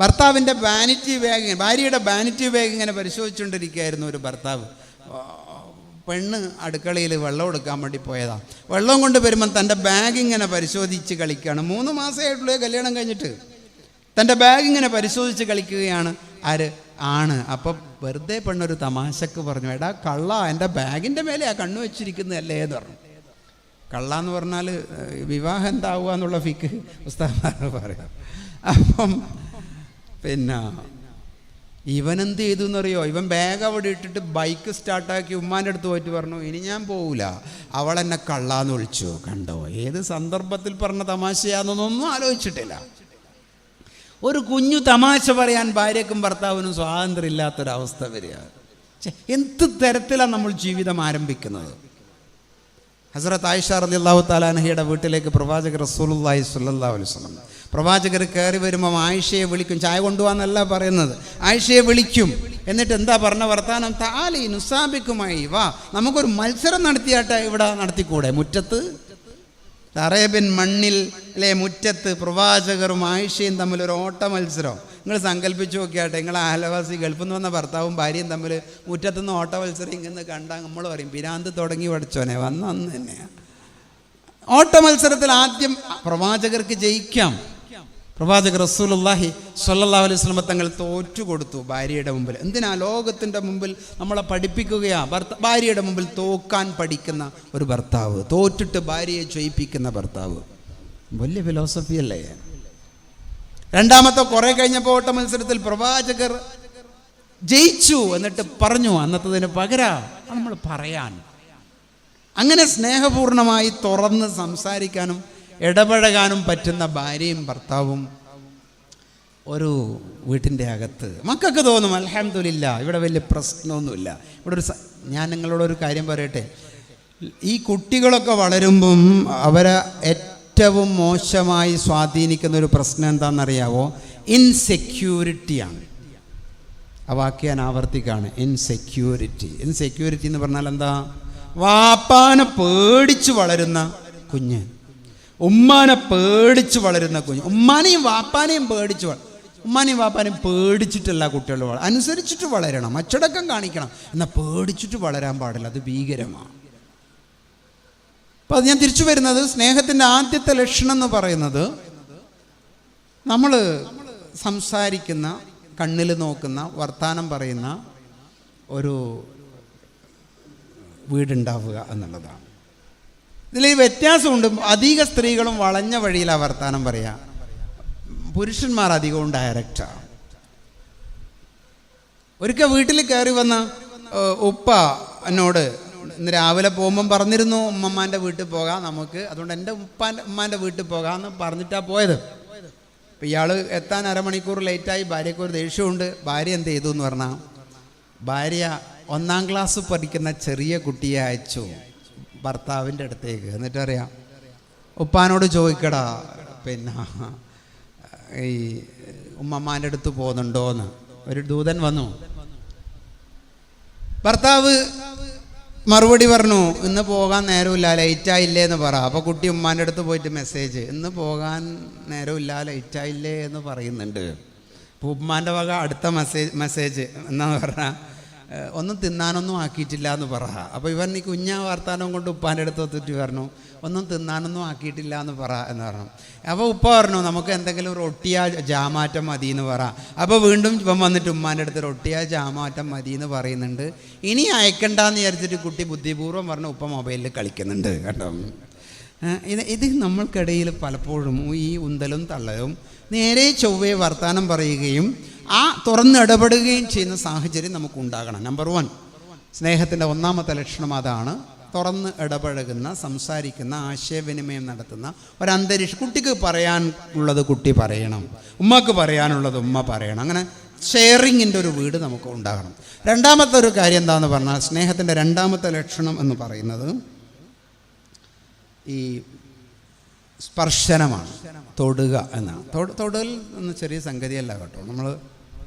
ഭർത്താവിൻ്റെ ഭാര്യയുടെ vanity bag ഇങ്ങനെ പരിശോധിച്ചുകൊണ്ടിരിക്കുകയായിരുന്നു ഒരു ഭർത്താവ്. പെണ്ണ് അടുക്കളയിൽ വെള്ളം എടുക്കാൻ വേണ്ടി പോയതാണ്. വെള്ളം കൊണ്ട് വരുമ്പം തൻ്റെ ബാഗ് ഇങ്ങനെ പരിശോധിച്ച് കളിക്കുകയാണ്. 3 മാസമായിട്ടുള്ള കല്യാണം കഴിഞ്ഞിട്ട് തൻ്റെ ബാഗ് ഇങ്ങനെ പരിശോധിച്ച് കളിക്കുകയാണ്. ആര്? ആണ്. അപ്പം വെറുതെ പെണ്ണൊരു തമാശക്ക് പറഞ്ഞു, എടാ കള്ള, എൻ്റെ ബാഗിൻ്റെ മേലെ ആ കണ്ണു വെച്ചിരിക്കുന്നതല്ലേ എന്ന് പറഞ്ഞു. കള്ള എന്ന് പറഞ്ഞാൽ വിവാഹം എന്താവുക എന്നുള്ള ഫിക്ക് ഉസ്താദ്മാർ പറയാം. അപ്പം പിന്നെ ഇവനെന്ത് ചെയ്തു എന്നറിയോ? ഇവൻ ബാഗ് അവിടെ ഇട്ടിട്ട് ബൈക്ക് സ്റ്റാർട്ടാക്കി ഉമ്മാൻ്റെ അടുത്ത് പോയിട്ട് പറഞ്ഞു, ഇനി ഞാൻ പോവില്ല, അവളെന്നെ കള്ളാന്ന് വിളിച്ചു. കണ്ടോ, ഏത് സന്ദർഭത്തിൽ പറഞ്ഞ തമാശയാണെന്നൊന്നും ആലോചിച്ചിട്ടില്ല. ഒരു കുഞ്ഞു തമാശ പറയാൻ ഭാര്യക്കും ഭർത്താവിനും സ്വാതന്ത്ര്യം ഇല്ലാത്തൊരവസ്ഥ വരിക. എന്ത് തരത്തിലാണ് നമ്മൾ ജീവിതം ആരംഭിക്കുന്നത്? ഹസ്രത്ത് ആയിഷ റളിയല്ലാഹു തആല അൻഹയുടെ വീട്ടിലേക്ക് പ്രവാചകർ റസൂലുള്ളാഹി സ്വല്ലല്ലാഹു അലൈഹി വസല്ലം പ്രവാചകർ കയറി വരുമ്പം ആയിഷയെ വിളിക്കും. ചായ കൊണ്ടുപോകാന്നല്ല പറയുന്നത്, ആയിഷയെ വിളിക്കും. എന്നിട്ട് എന്താ പറഞ്ഞ വർത്താനം? താലി നുസാബിക്കുമായി വാ, നമുക്കൊരു മത്സരം നടത്തിയാട്ടെ, ഇവിടെ നടത്തിക്കൂടെ? മുറ്റത്ത്, അറേബ്യൻ മണ്ണിൽ അല്ലേ, മുറ്റത്ത് പ്രവാചകരും ആയിഷയും തമ്മിലൊരു ഓട്ട മത്സരം. നിങ്ങൾ സങ്കല്പിച്ച് നോക്കിയാട്ടെ, നിങ്ങൾ അയൽവാസി ഗൾഫിൽ നിന്ന് വന്ന ഭർത്താവും ഭാര്യയും തമ്മിൽ മുറ്റത്തുനിന്ന് ഓട്ട മത്സരം ഇങ്ങനെ കണ്ടാൽ നമ്മൾ പറയും, പിരാന്ത് തുടങ്ങി പഠിച്ചോനെ, വന്ന് തന്നെയാണ്. ഓട്ട മത്സരത്തിൽ ആദ്യം പ്രവാചകർക്ക് ജയിക്കാം. പ്രവാചകർ റസൂലുള്ളാഹി സ്വല്ലല്ലാഹു അലൈഹി വസല്ലം തങ്ങൾ തോറ്റു കൊടുത്തു ഭാര്യയുടെ മുമ്പിൽ. എന്തിനാ? ലോകത്തിൻ്റെ മുമ്പിൽ നമ്മളെ പഠിപ്പിക്കുകയാ. ഭാര്യയുടെ മുമ്പിൽ തോക്കാൻ പഠിക്കുന്ന ഒരു ഭർത്താവ്, തോറ്റിട്ട് ഭാര്യയെ ജയിപ്പിക്കുന്ന ഭർത്താവ്, വലിയ ഫിലോസഫി അല്ലേ? രണ്ടാമത്തെ കുറെ കഴിഞ്ഞപ്പോൾ ഓട്ട മത്സരത്തിൽ പ്രവാചകർ ജയിച്ചു. എന്നിട്ട് പറഞ്ഞു, അന്നത്തതിന് പകരം നമ്മൾ പറയാൻ. അങ്ങനെ സ്നേഹപൂർണമായി തുറന്ന് സംസാരിക്കാനും ഇടപഴകാനും പറ്റുന്ന ഭാര്യയും ഭർത്താവും ഒരു വീട്ടിൻ്റെ അകത്ത്. മക്കൾക്ക് തോന്നും അൽഹംദുലില്ലാ, ഇവിടെ വലിയ പ്രശ്നമൊന്നുമില്ല. ഇവിടെ ഞാൻ നിങ്ങളോടൊരു കാര്യം പറയട്ടെ. ഈ കുട്ടികളൊക്കെ വളരുമ്പം അവരെ ഏറ്റവും മോശമായി സ്വാധീനിക്കുന്ന ഒരു പ്രശ്നം എന്താണെന്നറിയാവോ? ഇൻസെക്യൂരിറ്റിയാണ്. ആ വാക്ക് ഞാൻ ആവർത്തിക്കാണ്, ഇൻസെക്യൂരിറ്റി. ഇൻസെക്യൂരിറ്റി എന്ന് പറഞ്ഞാൽ എന്താ? വാപ്പാനെ പേടിച്ച് വളരുന്ന കുഞ്ഞ്, ഉമ്മാനെ പേടിച്ച് വളരുന്ന കുഞ്ഞ്. ഉമ്മാനെയും വാപ്പാനെയും ഉമ്മാനെയും വാപ്പാനെയും പേടിച്ചിട്ടല്ല കുട്ടികൾ അനുസരിച്ചിട്ട് വളരണം, അച്ചടക്കം കാണിക്കണം. എന്നാൽ പേടിച്ചിട്ട് വളരാൻ പാടില്ല, അത് ഭീകരമാണ്. അപ്പോൾ അത് ഞാൻ തിരിച്ചു വരുന്നത്, സ്നേഹത്തിൻ്റെ ആദ്യത്തെ ലക്ഷണം എന്ന് പറയുന്നത് നമ്മൾ സംസാരിക്കുന്ന, കണ്ണിൽ നോക്കുന്ന, വർത്താനം പറയുന്ന ഒരു വീടുണ്ടാവുക എന്നുള്ളതാണ്. ഇതിൽ ഈ വ്യത്യാസമുണ്ട്. അധിക സ്ത്രീകളും വളഞ്ഞ വഴിയിലാണ് വർത്താനം പറയുക, പുരുഷന്മാർ അധികവും ഡയറക്റ്റാണ്. ഒരിക്കൽ വീട്ടിൽ കയറി വന്ന ഉപ്പ എന്നോട് ഇന്ന് രാവിലെ പോകുമ്പം പറഞ്ഞിരുന്നു, ഉമ്മമ്മാൻ്റെ വീട്ടിൽ പോകാം നമുക്ക്, അതുകൊണ്ട് എൻ്റെ ഉമ്മാൻ്റെ വീട്ടിൽ പോകാമെന്ന് പറഞ്ഞിട്ടാണ് പോയത്. അപ്പം ഇയാൾ എത്താൻ അരമണിക്കൂർ ലേറ്റായി. ഭാര്യയ്ക്ക് ഒരു ദേഷ്യമുണ്ട്. ഭാര്യ എന്ത് ചെയ്തു എന്ന് പറഞ്ഞാൽ, ഭാര്യ 1ാം ക്ലാസ് പഠിക്കുന്ന ചെറിയ കുട്ടിയെ അയച്ചു ഭർത്താവിൻ്റെ അടുത്തേക്ക്. എന്നിട്ട് അറിയാം, ഉപ്പാനോട് ചോദിക്കടാ, പിന്നെ ഈ ഉമ്മമ്മാൻ്റെ അടുത്ത് പോകുന്നുണ്ടോയെന്ന്. ഒരു ദൂതൻ വന്നു. ഭർത്താവ് മറുപടി പറഞ്ഞു, ഇന്ന് പോകാൻ നേരമില്ല, ലേറ്റായില്ലേ എന്ന് പറ. അപ്പോൾ കുട്ടി ഉമ്മാൻ്റെ അടുത്ത് പോയിട്ട് മെസ്സേജ്, ഇന്ന് പോകാൻ നേരമില്ല, ലേറ്റായില്ലേ എന്ന് പറയുന്നുണ്ട്. അപ്പോൾ ഉമ്മാൻ്റെ വക അടുത്ത മെസ്സേജ് എന്നാന്ന് പറഞ്ഞാൽ, ഒന്നും തിന്നാനൊന്നും ആക്കിയിട്ടില്ല എന്ന് പറ. അപ്പോൾ ഇവൻ ഈ കുഞ്ഞാ വർത്താനം കൊണ്ട് ഉപ്പാൻ്റെ അടുത്ത് ഒത്തിട്ട് പറഞ്ഞു, ഒന്നും തിന്നാനൊന്നും ആക്കിയിട്ടില്ല എന്ന് പറ എന്ന് പറഞ്ഞു. അപ്പോൾ ഉപ്പ പറഞ്ഞു, നമുക്ക് എന്തെങ്കിലും റൊട്ടിയാ ജാമാറ്റം മതി എന്ന് പറ. അപ്പോൾ വീണ്ടും ഇവൻ വന്നിട്ട് ഉമ്മാൻ്റെ അടുത്ത് റൊട്ടിയാ ജാമാറ്റം മതി എന്ന് പറയുന്നുണ്ട്. ഇനി അയക്കണ്ടെന്ന് വിചാരിച്ചിട്ട് കുട്ടി ബുദ്ധിപൂർവ്വം പറഞ്ഞ് ഉപ്പ മൊബൈലിൽ കളിക്കുന്നുണ്ട് കേട്ടോ. ഇത് നമ്മൾക്കിടയിൽ പലപ്പോഴും ഈ ഉന്തലും തള്ളലും നേരെ ചൊവ്വേ വർത്താനം പറയുകയും തുറന്നിടപെടുകയും ചെയ്യുന്ന സാഹചര്യം നമുക്കുണ്ടാകണം. നമ്പർ 1, സ്നേഹത്തിൻ്റെ 1ാമത്തെ ലക്ഷണം അതാണ്. തുറന്ന് ഇടപഴകുന്ന, സംസാരിക്കുന്ന, ആശയവിനിമയം നടത്തുന്ന ഒരന്തരീക്ഷം. കുട്ടിക്ക് പറയാനുള്ളത് കുട്ടി പറയണം, ഉമ്മക്ക് പറയാനുള്ളത് ഉമ്മ പറയണം. അങ്ങനെ ഷെയറിങ്ങിൻ്റെ ഒരു വീട് നമുക്ക് ഉണ്ടാകണം. 2ാമത്തെ ഒരു കാര്യം എന്താണെന്ന് പറഞ്ഞാൽ, സ്നേഹത്തിൻ്റെ 2ാമത്തെ ലക്ഷണം എന്ന് പറയുന്നത് ഈ സ്പർശനമാണ്, തൊടുക എന്നാണ്. തൊടൽ എന്ന ചെറിയ സംഗതിയല്ല കേട്ടോ. നമ്മൾ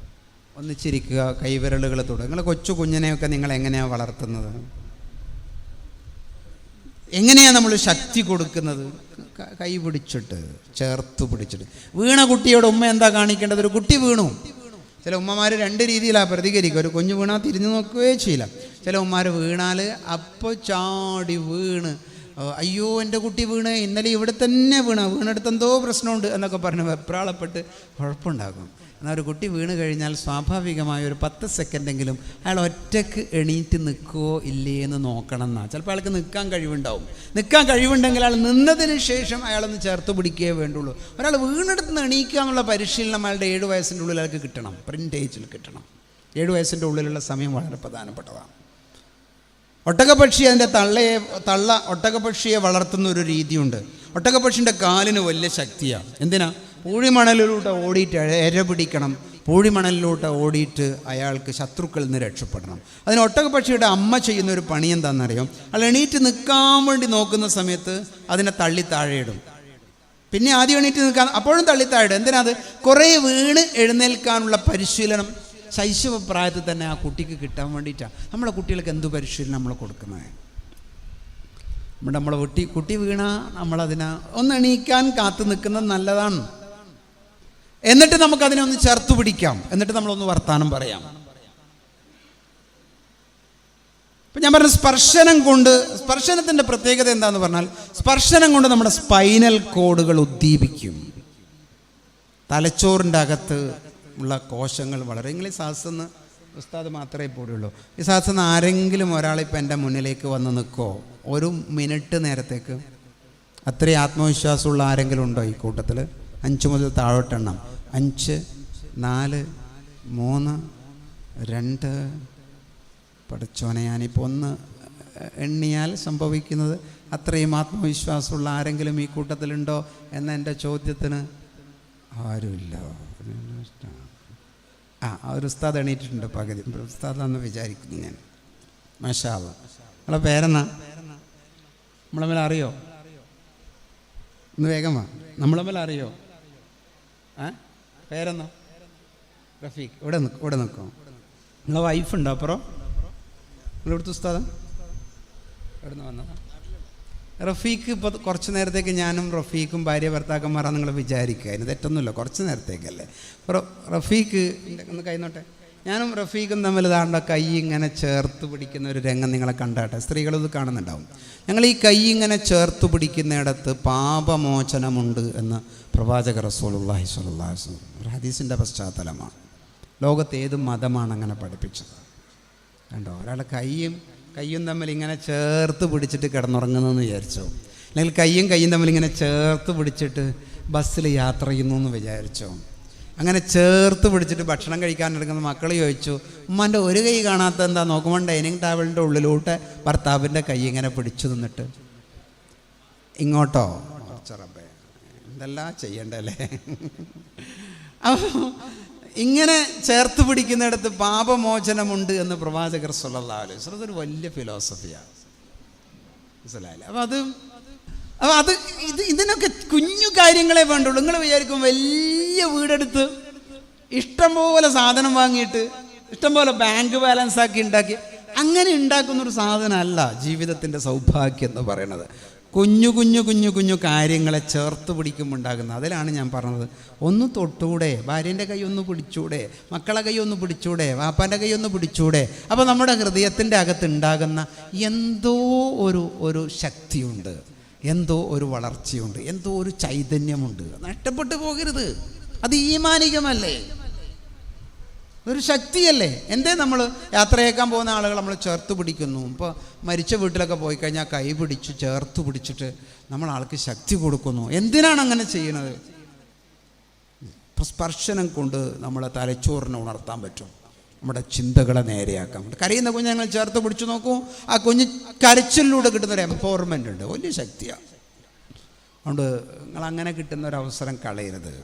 ഒന്നിച്ചിരിക്കുക, കൈവിരലുകൾ തൊടുക. നിങ്ങൾ കൊച്ചു കുഞ്ഞിനെയൊക്കെ നിങ്ങൾ എങ്ങനെയാണ് വളർത്തുന്നത്? എങ്ങനെയാണ് നമ്മൾ ശക്തി കൊടുക്കുന്നത്? കൈ പിടിച്ചിട്ട്, ചേർത്ത് പിടിച്ചിട്ട്. വീണ കുട്ടിയോട് ഉമ്മ എന്താ കാണിക്കേണ്ടത്? ഒരു കുട്ടി വീണു, ചില ഉമ്മമാർ രണ്ട് രീതിയിലാണ് പ്രതികരിക്കുക. ഒരു കുഞ്ഞു വീണാൽ തിരിഞ്ഞു നോക്കുകയേ ചെയ്യില്ല. ചില ഉമ്മമാർ വീണാൽ അപ്പോൾ ചാടി വീണ്, അയ്യോ എൻ്റെ കുട്ടി വീണ്, ഇന്നലെ ഇവിടെ തന്നെ വീണെടുത്ത് എന്തോ പ്രശ്നമുണ്ട് എന്നൊക്കെ പറഞ്ഞ് വെപ്രാളപ്പെട്ട് കുഴപ്പമുണ്ടാകും. എന്നാൽ ഒരു കുട്ടി വീണ് കഴിഞ്ഞാൽ സ്വാഭാവികമായ ഒരു 10 സെക്കൻഡെങ്കിലും അയാൾ ഒറ്റയ്ക്ക് എണീറ്റ് നിൽക്കുമോ ഇല്ലേ എന്ന് നോക്കണം എന്നാണ്. ചിലപ്പോൾ അയാൾക്ക് നിൽക്കാൻ കഴിവുണ്ടെങ്കിൽ അയാൾ നിന്നതിന് ശേഷം അയാളൊന്ന് ചേർത്ത് പിടിക്കുകയേ വേണ്ടുള്ളൂ. ഒരാൾ വീണെടുത്ത് നിന്ന് എണീക്കുക എന്നുള്ള പരിശീലനം അയാളുടെ 7 വയസ്സിൻ്റെ ഉള്ളിൽ അയാൾക്ക് കിട്ടണം, പ്രിൻറ്റേജിൽ കിട്ടണം. 7 വയസ്സിൻ്റെ ഉള്ളിലുള്ള സമയം വളരെ പ്രധാനപ്പെട്ടതാണ്. ഒട്ടകപ്പക്ഷി അതിൻ്റെ ഒട്ടകപ്പക്ഷിയെ വളർത്തുന്ന ഒരു രീതിയുണ്ട്. ഒട്ടകപ്പക്ഷിൻ്റെ കാലിന് വലിയ ശക്തിയാണ്. എന്തിനാ? പൂഴിമണലിലൂടെ ഓടിയിട്ട് ഇര പിടിക്കണം. പൂഴിമണലിലൂടെ ഓടിയിട്ട് അയാൾക്ക് ശത്രുക്കളിൽ നിന്ന് രക്ഷപ്പെടണം. അതിന് ഒട്ടകപ്പക്ഷിയുടെ അമ്മ ചെയ്യുന്ന ഒരു പണി എന്താണെന്നറിയാം? അയാൾ എണീറ്റ് നിൽക്കാൻ വേണ്ടി നോക്കുന്ന സമയത്ത് അതിനെ തള്ളി താഴെയിടും. പിന്നെ ആദ്യം എണീറ്റ് നിൽക്കാൻ, അപ്പോഴും തള്ളി താഴെയിടും. എന്തിനാ? അത് കുറേ വീണ് എഴുന്നേൽക്കാനുള്ള പരിശീലനം ശൈശവ പ്രായത്തിൽ തന്നെ ആ കുട്ടിക്ക് കിട്ടാൻ വേണ്ടിയിട്ടാണ്. നമ്മളെ കുട്ടികൾക്ക് എന്ത് പരിശീലനം നമ്മൾ കൊടുക്കുന്നത്? നമ്മളെ കുട്ടി വീണാൽ നമ്മളതിനെ ഒന്ന് എണീക്കാൻ കാത്തു നിൽക്കുന്നത് നല്ലതാണ്. എന്നിട്ട് നമുക്കതിനെ ഒന്ന് ചേർത്ത് പിടിക്കാം, എന്നിട്ട് നമ്മളൊന്ന് വർത്താനം പറയാം. ഇപ്പം ഞാൻ പറഞ്ഞ സ്പർശനത്തിൻ്റെ പ്രത്യേകത എന്താണെന്ന് പറഞ്ഞാൽ, സ്പർശനം കൊണ്ട് നമ്മുടെ സ്പൈനൽ കോഡുകൾ ഉദ്ദീപിക്കും. തലച്ചോറിൻ്റെ അകത്ത് ഉള്ള കോശങ്ങൾ വളരെ. ഇംഗ്ലീഷ് സാഹസെന്ന് ഉസ്താദ് മാത്രമേ പോടുള്ളൂ. ഈ സാഹസെന്ന് ആരെങ്കിലും ഒരാളിപ്പോൾ എൻ്റെ മുന്നിലേക്ക് വന്ന് നിൽക്കുമോ ഒരു മിനിറ്റ് നേരത്തേക്ക്? അത്രയും ആത്മവിശ്വാസമുള്ള ആരെങ്കിലും ഉണ്ടോ ഈ കൂട്ടത്തിൽ? 5 മുതൽ താഴോട്ടെണ്ണം. 5, 4, 3, 2. പഠിച്ചോനെ, ഞാനിപ്പോൾ 1 എണ്ണിയാൽ സംഭവിക്കുന്നത്. അത്രയും ആത്മവിശ്വാസമുള്ള ആരെങ്കിലും ഈ കൂട്ടത്തിലുണ്ടോ എന്ന എൻ്റെ ചോദ്യത്തിന് ആരുമില്ല. ഒരു ഉസ്താദ് എണീറ്റിട്ടുണ്ട് പകുതി. ഉസ്താദാന്ന് വിചാരിക്കുന്നു ഞാൻ. മാഷാ അല്ലാഹ്. നമ്മളെ പേരെന്നാ? നമ്മളെ മേലെ അറിയോ? ഒന്ന് വേഗം വാ. നമ്മളെ മേലെ അറിയോ? പേരെന്നാ? റഫീഖ്. ഇവിടെ നിൽക്കും. നിങ്ങളെ വൈഫുണ്ടോ അപ്പുറം? നിങ്ങളിവിടുത്തെ ഉസ്താദാ? എവിടെ നിന്ന് വന്നതാ? റഫീഖ് ഇപ്പോൾ കുറച്ച് നേരത്തേക്ക് ഞാനും റഫീഖും ഭാര്യ ഭർത്താക്കന്മാരാണ് നിങ്ങൾ വിചാരിക്കുക. അതിന് തെറ്റൊന്നുമില്ല, കുറച്ച് നേരത്തേക്കല്ലേ. റഫീഖ് ഒന്ന് കൈനോട്ടെ. ഞാനും റഫീഖും തമ്മിൽ താണ്ട കൈ ഇങ്ങനെ ചേർത്ത് പിടിക്കുന്ന ഒരു രംഗം നിങ്ങളെ കണ്ടാട്ടെ. സ്ത്രീകളത് കാണുന്നുണ്ടാവും. ഞങ്ങൾ ഈ കൈ ഇങ്ങനെ ചേർത്ത് പിടിക്കുന്നിടത്ത് പാപമോചനമുണ്ട് എന്ന് പ്രവാചക റസൂലുള്ളാഹി സ്വല്ലല്ലാഹു അലൈഹി വസല്ലം ഒരു ഹദീസിൻ്റെ പശ്ചാത്തലമാണ്. ലോകത്ത് ഏത് മതമാണ് അങ്ങനെ പഠിപ്പിച്ചത്? കണ്ടോ? ഒരാളെ കയ്യും തമ്മിൽ ഇങ്ങനെ ചേർത്ത് പിടിച്ചിട്ട് കിടന്നുറങ്ങുന്നതെന്ന് വിചാരിച്ചോ? അല്ലെങ്കിൽ കയ്യും തമ്മിൽ ഇങ്ങനെ ചേർത്ത് പിടിച്ചിട്ട് ബസ്സിൽ യാത്ര ചെയ്യുന്നു എന്ന് വിചാരിച്ചോ? അങ്ങനെ ചേർത്ത് പിടിച്ചിട്ട് ഭക്ഷണം കഴിക്കാനെടുക്കുന്ന മക്കൾ ചോദിച്ചു, ഉമ്മാൻ്റെ ഒരു കൈ കാണാത്ത എന്താ? നോക്കുമ്പോൾ ഡൈനിങ് ടേബിളിൻ്റെ ഉള്ളിലോട്ട് ഭർത്താവിൻ്റെ കൈ ഇങ്ങനെ പിടിച്ചു നിന്നിട്ട് ഇങ്ങോട്ടോ റബ്ബേ എന്തെല്ലാം ചെയ്യണ്ടല്ലേ. അപ്പോൾ ഇങ്ങനെ ചേർത്ത് പിടിക്കുന്നിടത്ത് പാപമോചനമുണ്ട് എന്ന് പ്രവാചകർ സ്വല്ലല്ലാഹു അലൈഹി വസല്ലം. അതൊരു വലിയ ഫിലോസഫിയാണ്, മനസ്സിലായില്ലേ? അപ്പോൾ അത് ഇതിനൊക്കെ കുഞ്ഞു കാര്യങ്ങളെ വേണ്ടുള്ളൂ. നിങ്ങൾ വിചാരിക്കും വലിയ വീടെടുത്ത് ഇഷ്ടംപോലെ സാധനം വാങ്ങിയിട്ട് ഇഷ്ടംപോലെ ബാങ്ക് ബാലൻസ് ആക്കി ഉണ്ടാക്കി അങ്ങനെ ഉണ്ടാക്കുന്നൊരു സാധനമല്ല ജീവിതത്തിൻ്റെ സൗഭാഗ്യം എന്ന് പറയുന്നത്. കുഞ്ഞു കാര്യങ്ങളെ ചേർത്ത് പിടിക്കുമ്പോൾ ഉണ്ടാകുന്നത്. അതിലാണ് ഞാൻ പറഞ്ഞത്, ഒന്ന് തൊട്ടൂടെ, ഭാര്യൻ്റെ കൈ ഒന്ന് പിടിച്ചൂടെ, മക്കളെ കൈ ഒന്ന് പിടിച്ചൂടെ, വാപ്പാൻ്റെ കൈ ഒന്ന് പിടിച്ചൂടെ. അപ്പോൾ നമ്മുടെ ഹൃദയത്തിൻ്റെ അകത്തുണ്ടാകുന്ന എന്തോ ഒരു ശക്തിയുണ്ട്, എന്തോ ഒരു വളർച്ചയുണ്ട്, എന്തോ ഒരു ചൈതന്യമുണ്ട്. നഷ്ടപ്പെട്ടു പോകരുത്. അത് ഈമാനികമല്ലേ, അതൊരു ശക്തിയല്ലേ. എന്തേ നമ്മൾ യാത്രയേക്കാൻ പോകുന്ന ആളുകൾ നമ്മൾ ചേർത്ത് പിടിക്കുന്നു. ഇപ്പോൾ മരിച്ച വീട്ടിലൊക്കെ പോയി കഴിഞ്ഞാൽ കൈ പിടിച്ച് ചേർത്ത് പിടിച്ചിട്ട് നമ്മൾ ആൾക്ക് ശക്തി കൊടുക്കുന്നു. എന്തിനാണ് അങ്ങനെ ചെയ്യുന്നത്? സ്പർശനം കൊണ്ട് നമ്മളെ തലച്ചോറിനെ ഉണർത്താൻ പറ്റും, നമ്മുടെ ചിന്തകളെ നേരെയാക്കാൻ പറ്റും. കരയുന്ന കുഞ്ഞ് ഞങ്ങൾ ചേർത്ത് പിടിച്ചു നോക്കൂ, ആ കുഞ്ഞ് കരച്ചിലൂടെ കിട്ടുന്നൊരു എംപവർമെൻ്റ് ഉണ്ട്, വലിയ ശക്തിയാണ്. അതുകൊണ്ട് നിങ്ങളങ്ങനെ കിട്ടുന്നൊരവസരം കളയരുത്.